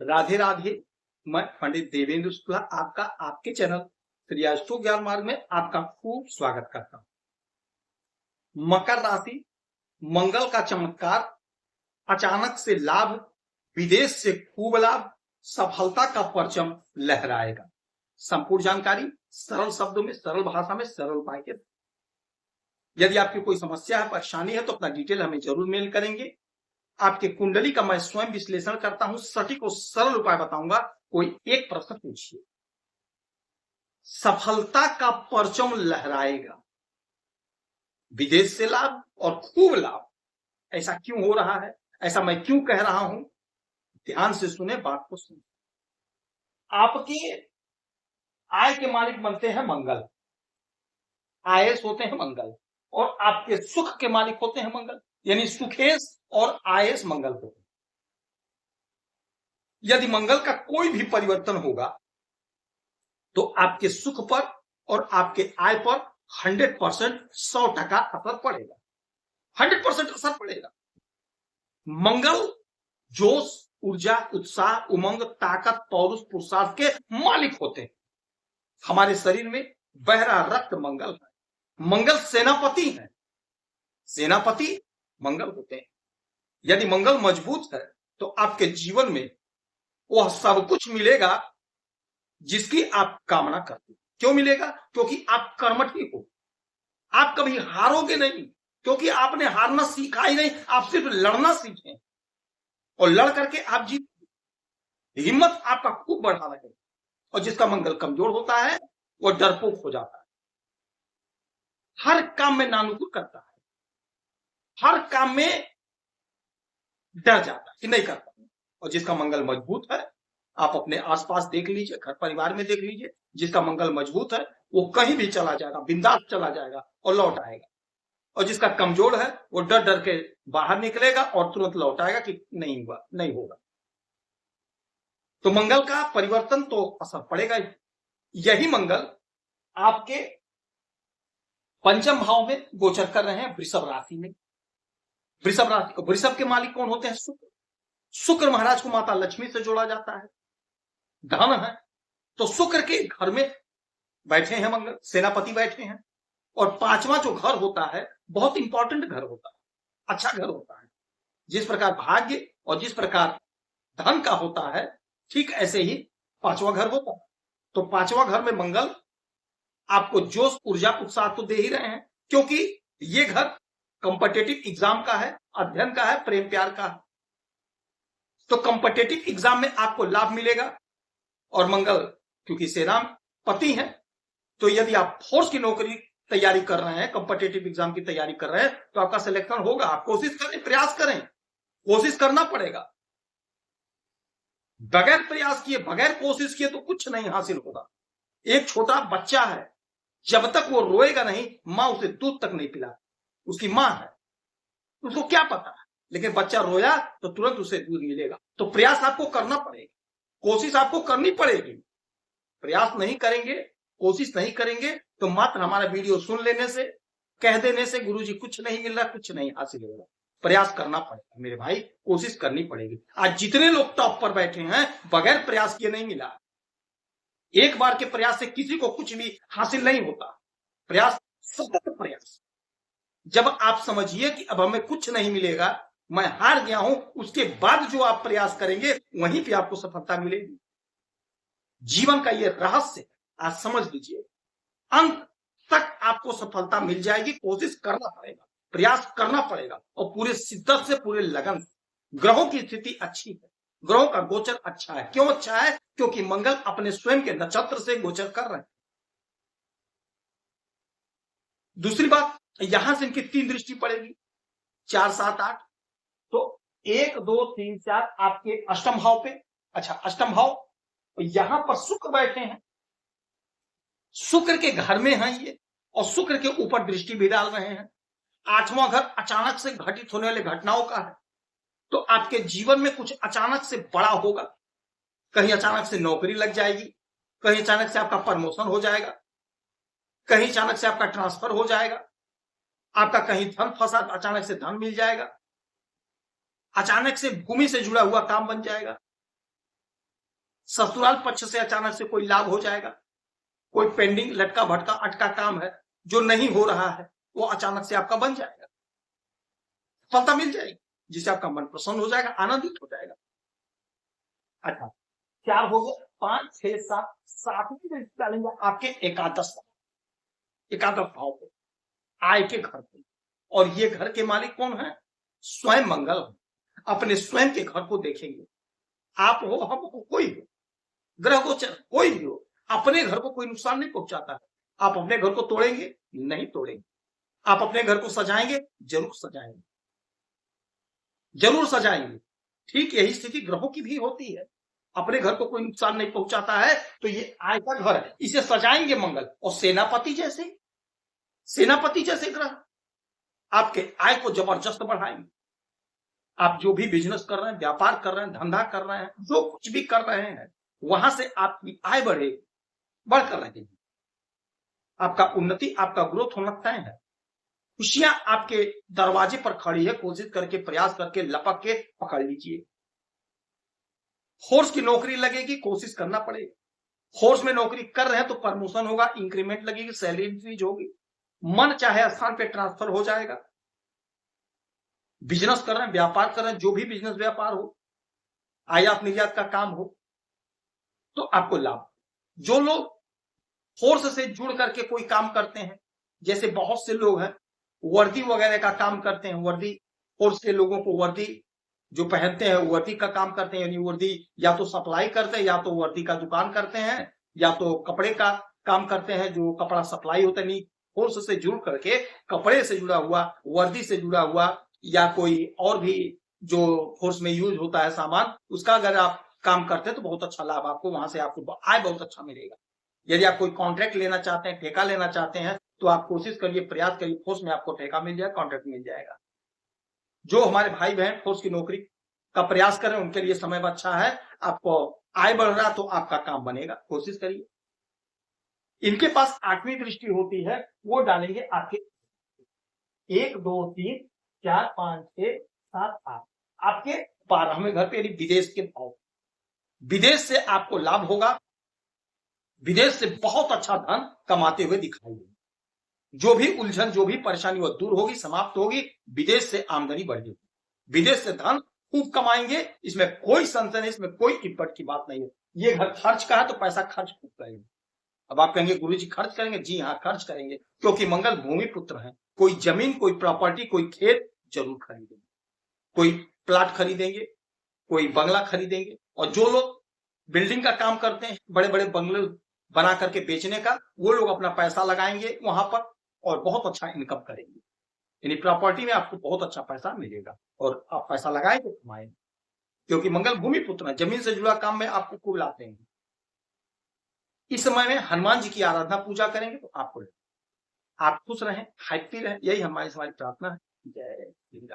राधे राधे। मैं पंडित देवेंद्र शुक्ला आपका आपके चैनल श्री अष्टो ज्ञान मार्ग में आपका खूब स्वागत करता हूं। मकर राशि, मंगल का चमत्कार, अचानक से लाभ, विदेश से खूब लाभ, सफलता का परचम लहराएगा। संपूर्ण जानकारी सरल शब्दों में, सरल भाषा में, सरल उपाय के। यदि आपकी कोई समस्या है, परेशानी है तो अपना डिटेल हमें जरूर मेल करेंगे। आपके कुंडली का मैं स्वयं विश्लेषण करता हूं, सटीक और सरल उपाय बताऊंगा। कोई एक प्रश्न पूछिए। सफलता का परचम लहराएगा, विदेश से लाभ और खूब लाभ। ऐसा क्यों हो रहा है, ऐसा मैं क्यों कह रहा हूं? ध्यान से सुने, बात को सुने। आपके आय के मालिक बनते हैं मंगल, आयस होते हैं मंगल, और आपके सुख के मालिक होते हैं मंगल, यानी सुखेश और आयस मंगल होते हैं। यदि मंगल का कोई भी परिवर्तन होगा तो आपके सुख पर और आपके आय पर 100% 100% असर पड़ेगा। 100% असर पड़ेगा। मंगल जोश, ऊर्जा, उत्साह, उमंग, ताकत, पौरुष, पुरुषार्थ के मालिक होते हैं। हमारे शरीर में बह रहा रक्त मंगल है। मंगल सेनापति है, सेनापति मंगल होते हैं। यदि मंगल मजबूत है तो आपके जीवन में वह सब कुछ मिलेगा जिसकी आप कामना करते हैं। क्यों मिलेगा? क्योंकि आप कर्मठी हो। आप कभी हारोगे नहीं, क्योंकि आपने हारना सीखा ही नहीं। आप सिर्फ लड़ना सीखें और लड़ करके आप जीत। हिम्मत आपका खूब बढ़ा रहे। और जिसका मंगल कमजोर होता है वो डरपोक हो जाता है, हर काम में नानुकुर करता है, हर काम में डर जाता है कि नहीं करता। और जिसका मंगल मजबूत है, आप अपने आसपास देख लीजिए, घर परिवार में देख लीजिए, जिसका मंगल मजबूत है वो कहीं भी चला जाएगा, बिंदास चला जाएगा और लौट आएगा। और जिसका कमजोर है वो डर डर के बाहर निकलेगा और तुरंत लौट आएगा कि नहीं हुआ, नहीं होगा। तो मंगल का परिवर्तन तो असर पड़ेगा ही। यही मंगल आपके पंचम भाव में गोचर कर रहे हैं, वृषभ राशि में। वृषभ राशि को, वृषभ के मालिक कौन होते हैं? शुक्र। शुक्र महाराज को माता लक्ष्मी से जोड़ा जाता है, धन है। तो शुक्र के घर में बैठे हैं मंगल, सेनापति बैठे हैं। और पांचवा जो घर होता है बहुत इंपॉर्टेंट घर होता है, अच्छा घर होता है। जिस प्रकार भाग्य और जिस प्रकार धन का होता है, ठीक ऐसे ही पांचवा घर होता है। तो पांचवा घर में मंगल आपको जोश, ऊर्जा, उत्साह तो दे ही रहे हैं, क्योंकि ये घर कॉम्पिटिटिव एग्जाम का है, अध्ययन का है, प्रेम प्यार का है। तो कॉम्पिटिटिव एग्जाम में आपको लाभ मिलेगा। और मंगल क्योंकि सेनापति है, तो यदि आप फोर्स की नौकरी तैयारी कर रहे हैं, कॉम्पिटिटिव एग्जाम की तैयारी कर रहे हैं, तो आपका सिलेक्शन होगा। आप कोशिश करें, प्रयास करें, कोशिश करना पड़ेगा। बगैर प्रयास किए, बगैर कोशिश किए तो कुछ नहीं हासिल होगा। एक छोटा बच्चा है, जब तक वो रोएगा नहीं, मां उसे दूध तक नहीं पिला, उसकी मां है, उसको क्या पता है। लेकिन बच्चा रोया तो तुरंत उसे दूध मिलेगा। तो प्रयास आपको करना पड़ेगा, कोशिश आपको करनी पड़ेगी। प्रयास नहीं करेंगे, कोशिश नहीं करेंगे तो मात्र हमारा वीडियो सुन लेने से, कह देने से गुरुजी कुछ नहीं मिल रहा, कुछ नहीं हासिल होगा। प्रयास करना पड़ेगा मेरे भाई, कोशिश करनी पड़ेगी। आज जितने लोग टॉप पर बैठे हैं, बगैर प्रयास किए नहीं मिला। एक बार के प्रयास से किसी को कुछ भी हासिल नहीं होता। प्रयास, सतत प्रयास। जब आप समझिए कि अब हमें कुछ नहीं मिलेगा, मैं हार गया हूं, उसके बाद जो आप प्रयास करेंगे वहीं पे आपको सफलता मिलेगी। जीवन का यह रहस्य आज समझ लीजिए। अंत तक आपको सफलता मिल जाएगी। कोशिश करना पड़ेगा, प्रयास करना पड़ेगा, और पूरे शिद्दत से, पूरे लगन से। ग्रहों की स्थिति अच्छी है, ग्रहों का गोचर अच्छा है। क्यों अच्छा है? क्योंकि मंगल अपने स्वयं के नक्षत्र से गोचर कर रहे हैं। दूसरी बात, यहां से इनकी 3 दृष्टि पड़ेगी, 4, 7, 8। तो 1, 2, 3, 4 आपके अष्टम भाव पे। अच्छा, अष्टम भाव, यहां पर शुक्र बैठे हैं, शुक्र के घर में हैं ये, और शुक्र के ऊपर दृष्टि भी डाल रहे हैं। 8वां घर अचानक से घटित होने वाली घटनाओं का है। तो आपके जीवन में कुछ अचानक से बड़ा होगा। कहीं अचानक से नौकरी लग जाएगी, कहीं अचानक से आपका प्रमोशन हो जाएगा, कहीं अचानक से आपका ट्रांसफर हो जाएगा, आपका कहीं धन फंसा, अचानक से धन मिल जाएगा, अचानक से भूमि से जुड़ा हुआ काम बन जाएगा, ससुराल पक्ष से अचानक से कोई लाभ हो जाएगा। कोई पेंडिंग लटका भटका अटका काम है जो नहीं हो रहा है, वो अचानक से आपका बन जाएगा, सफलता मिल जाएगी, जिससे आपका मन प्रसन्न हो जाएगा, आनंदित हो जाएगा। अच्छा, 4 हो गए, 5, 6, 7, 7वीं डालेंगे आपके एकादश भाव पे, आय के घर पे। और ये घर के मालिक कौन है? स्वयं मंगल। अपने स्वयं के घर को देखेंगे। आप हो, हम हो, कोई हो, ग्रह गोचर कोई भी हो, अपने घर को कोई नुकसान नहीं पहुंचाता है। आप अपने घर को तोड़ेंगे? नहीं तोड़ेंगे। आप अपने घर को सजाएंगे? जरूर सजाएंगे, जरूर सजाएंगे। ठीक यही स्थिति ग्रहों की भी होती है। अपने घर को कोई नुकसान नहीं पहुंचाता है तो ये आय का घर है, इसे सजाएंगे मंगल। और सेनापति जैसे ग्रह आपके आय को जबरदस्त बढ़ाएंगे। आप जो भी बिजनेस कर रहे हैं, व्यापार कर रहे हैं, धंधा कर रहे हैं, जो कुछ भी कर रहे हैं, वहां से आपकी आय बढ़कर रहेगी। आपका उन्नति, आपका ग्रोथ होना तय है। खुशियां आपके दरवाजे पर खड़ी है, कोशिश करके, प्रयास करके, लपक के पकड़ लीजिए। फोर्स की नौकरी लगेगी, कोशिश करना पड़ेगा। फोर्स में नौकरी कर रहे हैं तो प्रमोशन होगा, इंक्रीमेंट लगेगी, सैलरी इंक्रीज होगी, मन चाहे स्थान पे ट्रांसफर हो जाएगा। बिजनेस कर रहे हैं, व्यापार कर रहे हैं, जो भी बिजनेस व्यापार हो, आयात निर्यात का काम हो, तो आपको लाभ। जो लोग फोर्स से जुड़ करके कोई काम करते हैं, जैसे बहुत से लोग हैं वर्दी वगैरह का काम करते हैं, वर्दी फोर्स के लोगों को वर्दी जो पहनते हैं वर्दी का काम करते हैं, यानी वर्दी या तो सप्लाई करते हैं, या तो वर्दी का दुकान करते हैं, या तो कपड़े का काम करते हैं, जो कपड़ा सप्लाई होता है। नहीं, फोर्स से जुड़ करके कपड़े से जुड़ा हुआ, वर्दी से जुड़ा हुआ, या कोई और भी जो फोर्स में यूज होता है सामान, उसका अगर आप काम करते हैं तो बहुत अच्छा लाभ आपको, वहां से आपको आय बहुत अच्छा मिलेगा। यदि आप कोई कॉन्ट्रैक्ट लेना चाहते हैं, ठेका लेना चाहते हैं, तो आप कोशिश करिए, प्रयास करिए, फोर्स में आपको ठेका मिल जाएगा, कॉन्ट्रैक्ट मिल जाएगा। जो हमारे भाई बहन फोर्स की नौकरी का प्रयास करें, उनके लिए समय अच्छा है। आपको आय बढ़ रहा तो आपका काम बनेगा, कोशिश करिए। इनके पास 8वीं दृष्टि होती है, वो डालेंगे आपके 1, 2, 3, 4, 5, 6, 7, 8 आपके 12वें घर पे, यानी विदेश के भाव। विदेश से आपको लाभ होगा, विदेश से बहुत अच्छा धन कमाते हुए दिखाई देगा। जो भी उलझन, जो भी परेशानी, वो दूर होगी, समाप्त होगी। विदेश से आमदनी बढ़ेगी, विदेश से धन खूब कमाएंगे, इसमें कोई संशय नहीं, इसमें कोई टिप्पट की बात नहीं है। ये घर खर्च का है तो पैसा खर्च खूब करेंगे। अब आप कहेंगे गुरुजी खर्च करेंगे? जी हाँ, खर्च करेंगे, क्योंकि मंगल भूमि पुत्र है। कोई जमीन, कोई प्रॉपर्टी, कोई खेत जरूर खरीदेंगे, कोई प्लाट खरीदेंगे, कोई बंगला खरीदेंगे। और जो लोग बिल्डिंग का काम करते हैं, बड़े बड़े बंगले बना करके बेचने का, वो लोग अपना पैसा लगाएंगे वहां पर और बहुत अच्छा इनकम करेंगे। यानी प्रॉपर्टी में आपको बहुत अच्छा पैसा मिलेगा और आप पैसा लगाएंगे तो कमाएंगे, क्योंकि मंगल भूमि पुत्र है। जमीन से जुड़ा काम में आपको खूब लाते हैं। इस समय में हनुमान जी की आराधना पूजा करेंगे तो आपको, आप खुश रहें, हैप्पी रहें, यही हमारी प्रार्थना है। जय श्री राम।